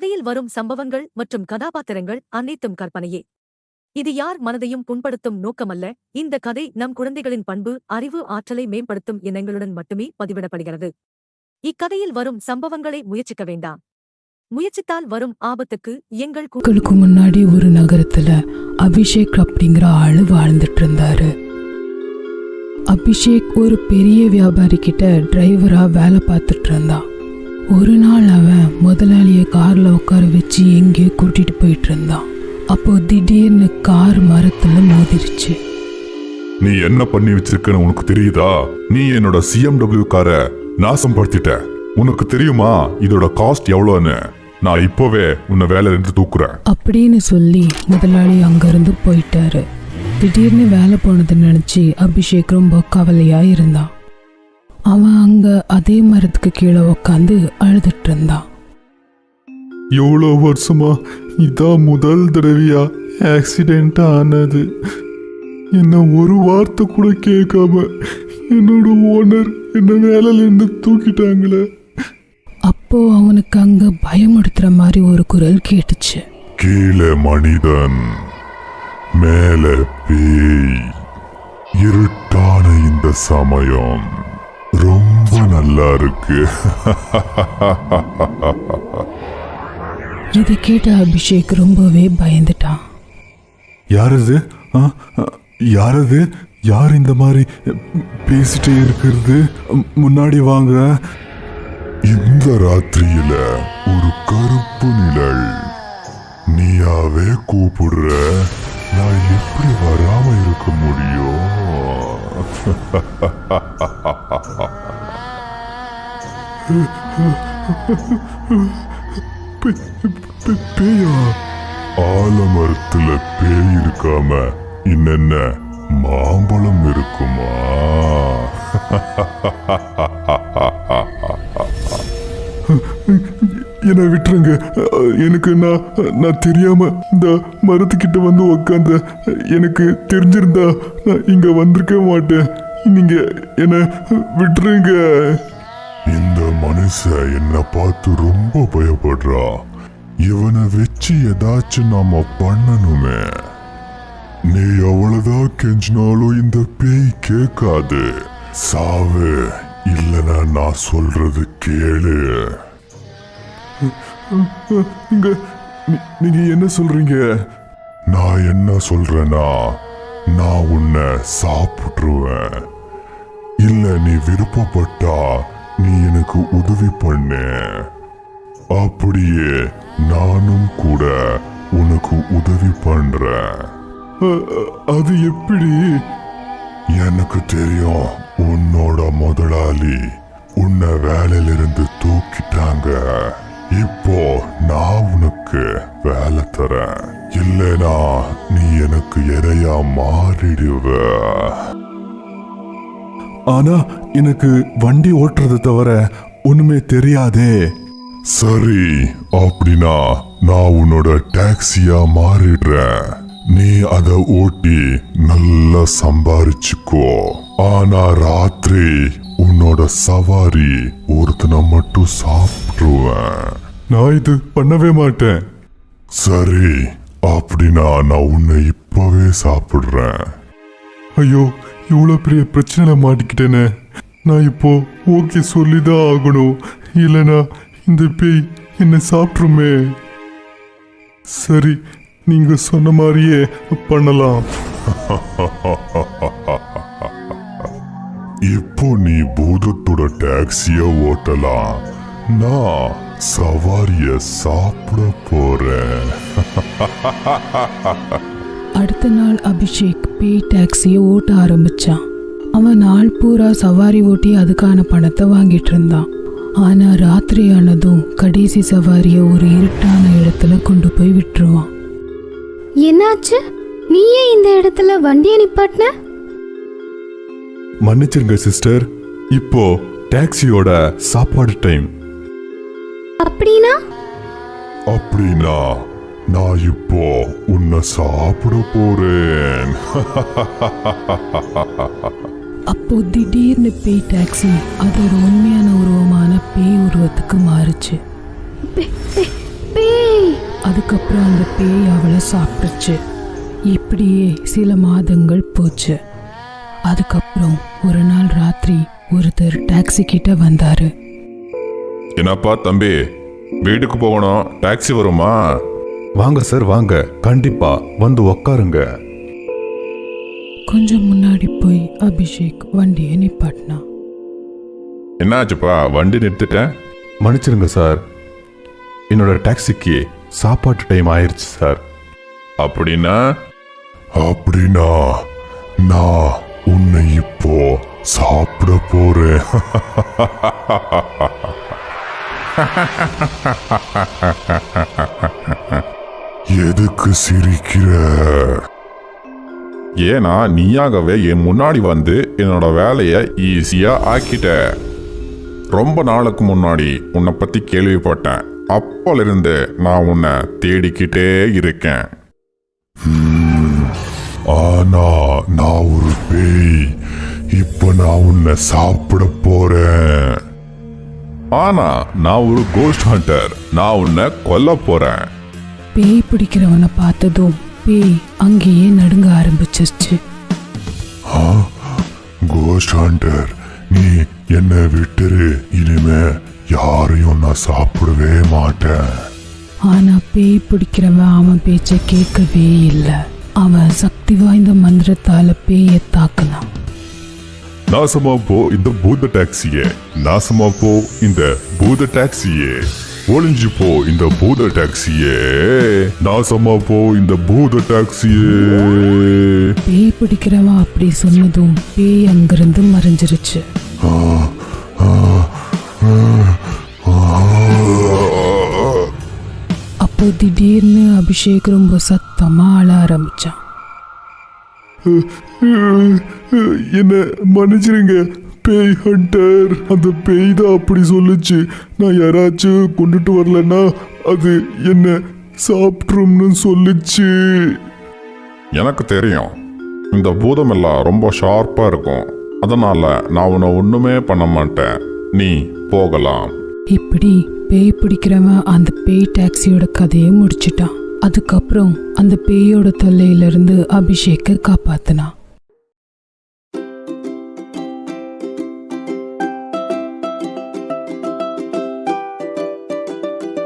இக்கதையில் வரும் சம்பவங்கள் மற்றும் கதாபாத்திரங்கள் அனைத்தும் கற்பனையே. இது யார் மனதையும் புண்படுத்தும் நோக்கமல்ல. இந்த கதை நம் குழந்தைகளின் பண்பு, அறிவு, ஆற்றலை மேம்படுத்தும் எண்ணங்களுடன் மட்டுமே பதிவிடப்படுகிறது. இக்கதையில் வரும் சம்பவங்களை முயற்சிக்க வேண்டாம். முயற்சித்தால் வரும் ஆபத்துக்கு எங்கள் மக்களுக்கு முன்னாடி ஒரு நகரத்துல அபிஷேக் அப்படிங்கிற ஆளு வாழ்ந்துட்டு இருந்தாரு. அபிஷேக் ஒரு பெரிய வியாபாரி கிட்ட டிரைவரா வேலை பார்த்துட்டு இருந்தான். ஒரு நாள் அவன் முதலாளிய கார்ல உட்கார வச்சு எங்கேயோ கூட்டிட்டு போயிட்டு இருந்தான். அப்போ திடீர்னு கார் மரத்துல மோதிருச்சு. நீ என்ன பண்ணி வச்சிருக்கன்னு உனக்கு தெரியுதா? நீ என்னோட CMW காரை நாசம் படுத்திட்ட. உனக்கு தெரியுமா இதோட காஸ்ட் எவ்வளோன்னு? நான் இப்பவே உன்னை வேலையில இருந்து தூக்குறேன் அப்படின்னு சொல்லி முதலாளி அங்கிருந்து போயிட்டாரு. திடீர்னு வேலை போனதை நினைச்சு அபிஷேக் ரொம்ப கவலையா இருந்தான். அவன் அங்க அதே மரத்துக்கு கீழே உக்காந்து அழுதுட்டு இருந்தான். எவ்வளோ வருஷமா இதான் முதல் தடவையா ஆக்சிடென்ட் ஆனது. என்ன ஒரு வார்த்தை கூட கேட்காம என்னோட ஓனர் என்ன வேலையில இருந்து தூக்கிட்டாங்களே. அப்போ அவனுக்கு அங்க பயமுடுத்துற மாதிரி ஒரு குரல் கேட்டுச்சு. கீழே மனிதன், மேல பேய். இருட்டான இந்த சமயம் ரொம்ப நல்லா இருக்கு. இதை கேட்ட அபிஷேக் ரொம்பவே பயந்துட்டான். யாரது? யாரது? யார் இந்த மாதிரி பேசிட்டே இருக்கிறது? முன்னாடி வாங்க. இந்த ராத்திரியில ஒரு கருப்பு நிழல். நீயாவே கூப்பிடுற, நான் எப்படி வராம இருக்க முடியும்? பேயா? ஆலமரத்துல பேய் இருக்காம இன்னென்ன மாம்பழம் இருக்குமா? என்னை விட்டுருங்க. எனக்கு நான் தெரியாம இந்த மரத்துக்கிட்ட வந்து உக்காந்த. எனக்கு தெரிஞ்சிருந்தா நான் இங்க வந்திருக்க மாட்டேன். நீங்க என்ன விட்டுருங்க. இந்த மனுஷன் என்ன பார்த்து ரொம்ப பயப்படுறா. இவனை வச்சு ஏதாச்சும் நாம பண்ணணுமே. நீ எவ்வளவுதான் கெஞ்சினாலும் இந்த பேய் கேட்காது. சாவு இல்லைன்னா நான் சொல்றது கேளு. நீங்க என்ன சொல்றீங்க? நான் என்ன சொல்றேன்னா, நான் உன்னை சாப்பிட்டுருவேன். இல்ல நீ விருப்பப்பட்டா நீ எனக்கு உதவி பண்ணு. அப்படியே நானும் கூட உனக்கு உதவி பண்றேன். அது எப்படி? எனக்கு தெரியும். உன்னோட முதலாளி உன்னை வேலையிலிருந்து தூக்கிட்டாங்க. இப்போ நான் உனக்கு வேலை தரேன். இல்லைனா நீ எனக்கு இறையா மாறிடுவ. ஆனா எனக்கு வண்டி ஓட்டுறது தவிர ஒண்ணுமே தெரியாதே. சரி, அப்படின்னா நான் உன்னோட டாக்ஸியா மாறிடுறேன். நீ அதை ஓட்டி நல்லா சம்பாரிச்சுக்கோ. ஆனா ராத்திரி உன்னோட சவாரி ஒருத்தனை மட்டும் சாப்பிட்டுருவேன். நான் இது பண்ணவே மாட்டேன். சரி, அப்படின்னா நான் உன்னை இப்பவே சாப்பிடுறேன். ஐயோ, இவ்வளவு பெரிய பிரச்சனை மாட்டிக்கிட்டேனே. நான் இப்போ ஓகே சொல்லிதான் ஆகணும். இல்லைனா இந்த பேய் என்ன சாப்பிட்டுருமே. சரி, நீங்க சொன்ன மாதிரியே பண்ணலாம். இப்போ நீ பூதத்தோட டாக்ஸிய ஓட்டலாம். நான் சவாரிய சாப்பிட போறேன். அடுத்த நாள் அபிஷேக் பேய் டாக்ஸியை ஓட்ட ஆரம்பிச்சான். அவன் நாள் பூரா சவாரி ஓட்டி அதுக்கான பணத்தை வாங்கிட்டு இருந்தான். ஆனா ராத்திரி ஆனதும் கடைசி சவாரிய ஒரு இருட்டான இடத்துல கொண்டு போய் விட்டுருவான். என்னாச்சு? நீயே இந்த இடத்துல வண்டியை நிப்பாட்டின? மன்னிச்சிருங்க சிஸ்டர், இப்போ டாக்ஸியோட சாப்பாடு டைம். அப்படின்னா நான் இப்போ உன்னை சாப்பிட போறேன். அப்போ திடீர்னு பேய் டாக்ஸி அதோட உண்மையான உருவமான பேய் உருவத்துக்கு மாறுச்சு. பேய் அதுக்கப்புறம் அந்த பேய் அவளை சாப்பிட்டுச்சு. இப்படியே சில மாதங்கள் போச்சு. அதுக்கப்புறம் ஒரு நாள் ராத்திரி ஒருத்தர் டாக்ஸி கிட்ட வந்தாரு. என்னப்பா தம்பி, வீட்டுக்கு போகணும், டாக்ஸி வருமா? வாங்க சார் வாங்க, கண்டிப்பா வந்து உக்காருங்க. கொஞ்சம் முன்னாடி போய் அபிஷேக் வண்டியை நிப்பாட்டினான். என்னாச்சுப்பா, வண்டி நிறுத்திட்டேன்? மன்னிச்சிருங்க சார், என்னோட டாக்ஸிக்கு சாப்பாட்டு டைம் ஆயிருச்சு சார். அப்படின்னா நான் உன்னை இப்போ சாப்பிட போறேன். எதுக்கு சிரிக்கிற? ஏன்னா நீயாகவே என் முன்னாடி வந்து என்னோட வேலையை ஈஸியா ஆக்கிட்ட. ரொம்ப நாளுக்கு முன்னாடி உன்னை பத்தி கேள்விப்பட்டேன். அப்போலிருந்து நான் உன்னை தேடிக்கிட்டே இருக்கேன். ஆனா நான் ஒரு பேய். இப்ப நான் உன்னை சாப்பிட போறேன். ஆனா நான் ஒரு கோஸ்ட் ஹண்டர். நான் உன்னை கொல்ல போறேன். பேய் பிடிக்கிறவனை பார்த்ததும் பேய் அங்கேயே நடுங்க ஆரம்பிச்சிருச்சு. கோஸ்ட் ஹண்டர், நீ என்னை விட்டுரு. இனிமே யாரையும் நான் சாப்பிடவே மாட்டேன். ஆனா பேய் பிடிக்கிறவன் அவன் பேச்சை கேட்கவே இல்லை. அவன் சக்தி வாய்ந்த மந்திரத்தால பேயை தாக்குனான். நாசமா போ இந்த பூத டாக்ஸியே, நாசமா போ இந்த பூத டாக்ஸியே, ஒளிஞ்சு போ இந்த பூத டாக்ஸியே, நாசமா போ இந்த பூத டாக்ஸியே. பேய் பிடிக்கிறவன் அப்படி சொன்னதும் பேய் அங்கிருந்து மறைஞ்சிருச்சு. அப்போ திடீர்னு அபிஷேக் ரொம்ப சத்தமா அழ ஆரம்பிச்சான். என்ன மன்னிச்சிருங்க பேய் ஹண்டர், அந்த பேய் தான் அப்படி சொல்லுச்சு. நான் யாராச்சும் கொண்டுட்டு வரலன்னா அது என்ன சாப்பிட்ரும்னு சொல்லுச்சு. எனக்கு தெரியும், இந்த பூதம் எல்லாம் ரொம்ப ஷார்ப்பா இருக்கும். அதனால நான் உன்னை ஒண்ணுமே பண்ண மாட்டேன். நீ போகலாம். இப்படி பேய் பிடிக்கிறவன் அந்த பேய் டாக்ஸியோட கதையை முடிச்சிட்டான். அதுக்கப்புறம் அந்த பேயோட தொல்லையிலிருந்து அபிஷேக்கை காப்பாத்தினான்.